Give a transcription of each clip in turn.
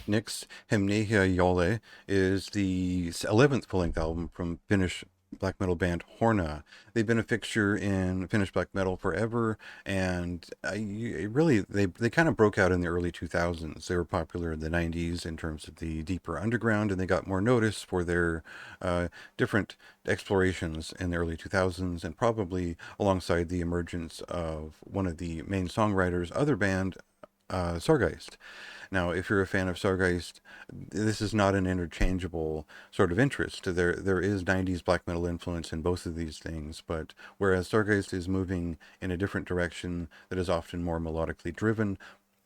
Next, Hymnejä Yölle is the 11th full-length album from Finnish black metal band Horna. They've been a fixture in Finnish black metal forever, and they kind of broke out in the early 2000s. They were popular in the 90s in terms of the deeper underground, and they got more notice for their different explorations in the early 2000s, and probably alongside the emergence of one of the main songwriters' other band, Sargeist. Now, if you're a fan of Sargeist, this is not an interchangeable sort of interest. There is 90s black metal influence in both of these things, but whereas Sargeist is moving in a different direction that is often more melodically driven,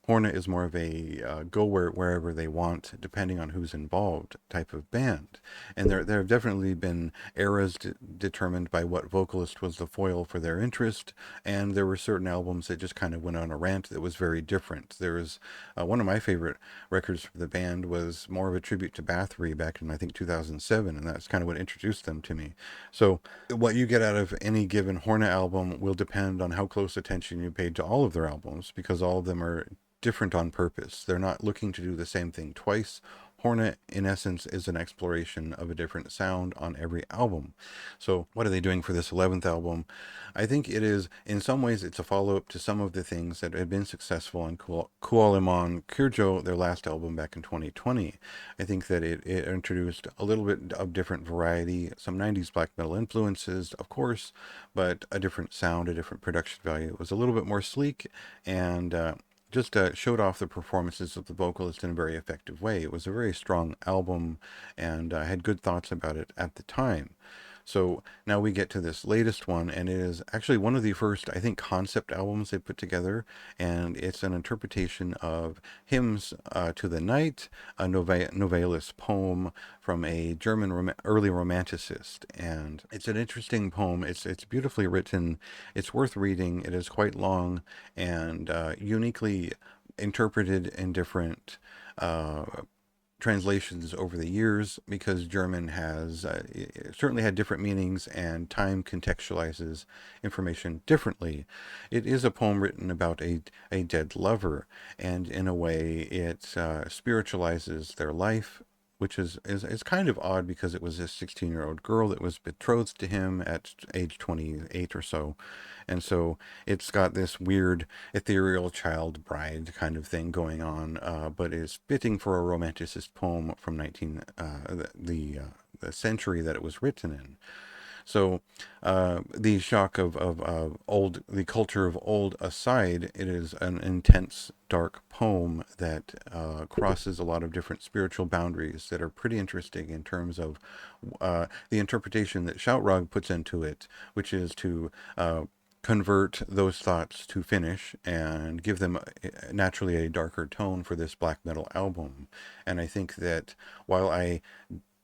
Horna is more of a go wherever they want, depending on who's involved type of band. And there have definitely been eras determined by what vocalist was the foil for their interest, and there were certain albums that just kind of went on a rant that was very different. There was one of my favorite records for the band was more of a tribute to Bathory back in I think 2007, and that's kind of what introduced them to me. So what you get out of any given Horna album will depend on how close attention you paid to all of their albums, because all of them are different on purpose. They're not looking to do the same thing twice. Hornet, in essence, is an exploration of a different sound on every album. So what are they doing for this 11th album? I think it is, in some ways, it's a follow-up to some of the things that had been successful on Kuoleman Kyrjo, their last album back in 2020. I think that it introduced a little bit of different variety, some 90s black metal influences, of course, but a different sound, a different production value. It was a little bit more sleek, and just showed off the performances of the vocalist in a very effective way. It was a very strong album, and I had good thoughts about it at the time. So now we get to this latest one, and it is actually one of the first, I think, concept albums they put together, and it's an interpretation of Hymns to the Night, a Novalis poem from a German early romanticist. And it's an interesting poem. It's beautifully written. It's worth reading. It is quite long and uniquely interpreted in different uh, translations over the years, because German has certainly had different meanings, and time contextualizes information differently. It is a poem written about a dead lover, and in a way it spiritualizes their life, which is kind of odd, because it was a 16-year-old girl that was betrothed to him at age 28 or so. And so it's got this weird ethereal child bride kind of thing going on, but is fitting for a romanticist poem from the century that it was written in. So the shock of old, the culture of old aside, it is an intense, dark poem that crosses a lot of different spiritual boundaries that are pretty interesting in terms of the interpretation that Shoutrog puts into it, which is to convert those thoughts to Finnish and give them naturally a darker tone for this black metal album. And I think that while I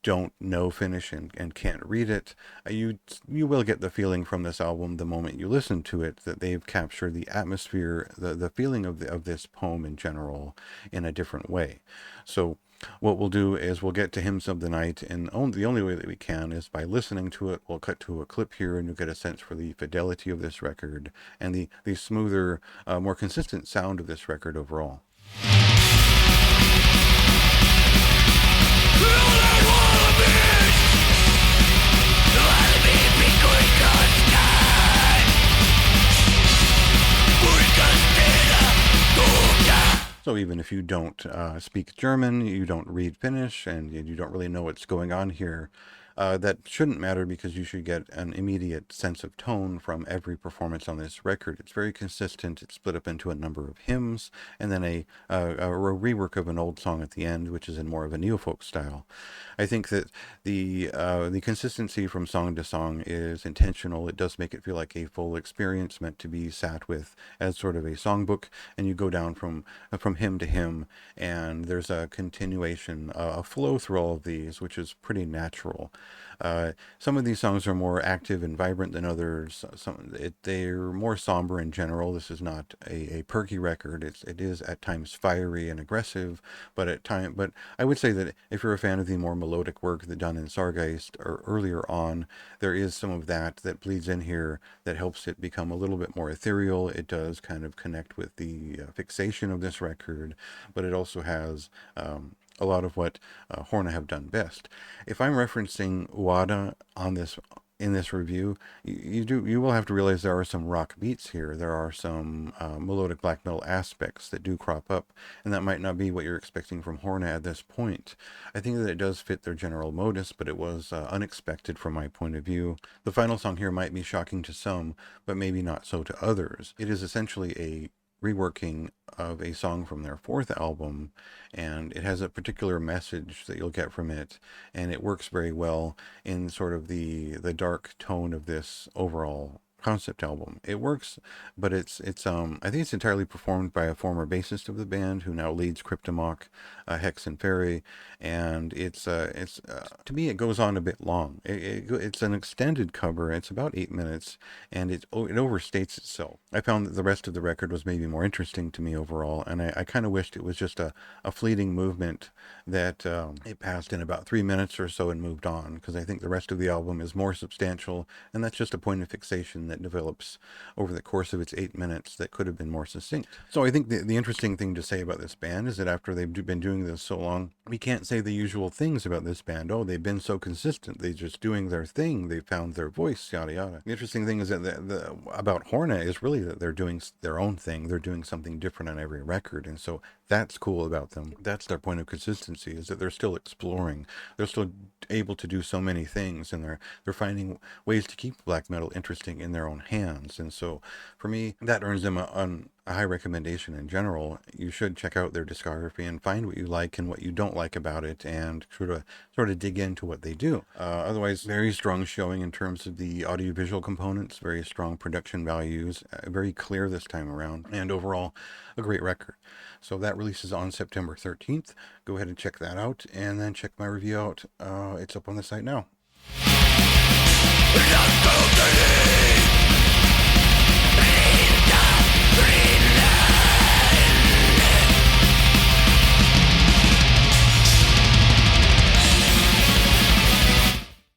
don't know Finnish and can't read it, you will get the feeling from this album the moment you listen to it that they've captured the atmosphere, the feeling of this poem in general in a different way. So what we'll do is we'll get to Hymns of the Night, and the only way that we can is by listening to it. We'll cut to a clip here, and you'll get a sense for the fidelity of this record and the smoother, more consistent sound of this record overall. So even if you don't speak German, you don't read Finnish, and you don't really know what's going on here, that shouldn't matter, because you should get an immediate sense of tone from every performance on this record. It's very consistent. It's split up into a number of hymns, and then a rework of an old song at the end, which is in more of a neofolk style. I think that the consistency from song to song is intentional. It does make it feel like a full experience meant to be sat with as sort of a songbook, and you go down from hymn to hymn, and there's a continuation, a flow through all of these, which is pretty natural. Some of these songs are more active and vibrant than others. They're more somber in general. This is not a perky record. It is at times fiery and aggressive, but I would say that if you're a fan of the more melodic work that done in Sargeist or earlier on, there is some of that bleeds in here that helps it become a little bit more ethereal. It does kind of connect with the fixation of this record, but it also has a lot of what Horna have done best. If I'm referencing WADA on this in this review, you will have to realize there are some rock beats here. There are some melodic black metal aspects that do crop up, and that might not be what you're expecting from Horna at this point. I think that it does fit their general modus, but it was unexpected from my point of view. The final song here might be shocking to some, but maybe not so to others. It is essentially a reworking of a song from their fourth album, and it has a particular message that you'll get from it, and it works very well in sort of the dark tone of this overall concept album. It works, but it's I think it's entirely performed by a former bassist of the band who now leads Cryptomach, Hex and Fairy, and it's to me it goes on a bit long. It's an extended cover. It's about 8 minutes, and it overstates itself. I found that the rest of the record was maybe more interesting to me overall, and I kind of wished it was just a fleeting movement that it passed in about 3 minutes or so and moved on, because I think the rest of the album is more substantial, and that's just a point of fixation that develops over the course of its 8 minutes that could have been more succinct. So I think the interesting thing to say about this band is that after they've been doing this so long, we can't say the usual things about this band. Oh, they've been so consistent. They're just doing their thing. They found their voice, yada yada. The interesting thing is that about Horna is really that they're doing their own thing. They're doing something different on every record, and so that's cool about them. That's their point of consistency, is that they're still exploring. They're still able to do so many things, and they're finding ways to keep black metal interesting in their own hands. And so for me, that earns them a high recommendation in general. You should check out their discography and find what you like and what you don't like about it, and sort of dig into what they do. Otherwise, very strong showing in terms of the audiovisual components, very strong production values, very clear this time around, and overall a great record. So that releases on September 13th. Go ahead and check that out, and then check my review out. It's up on the site now.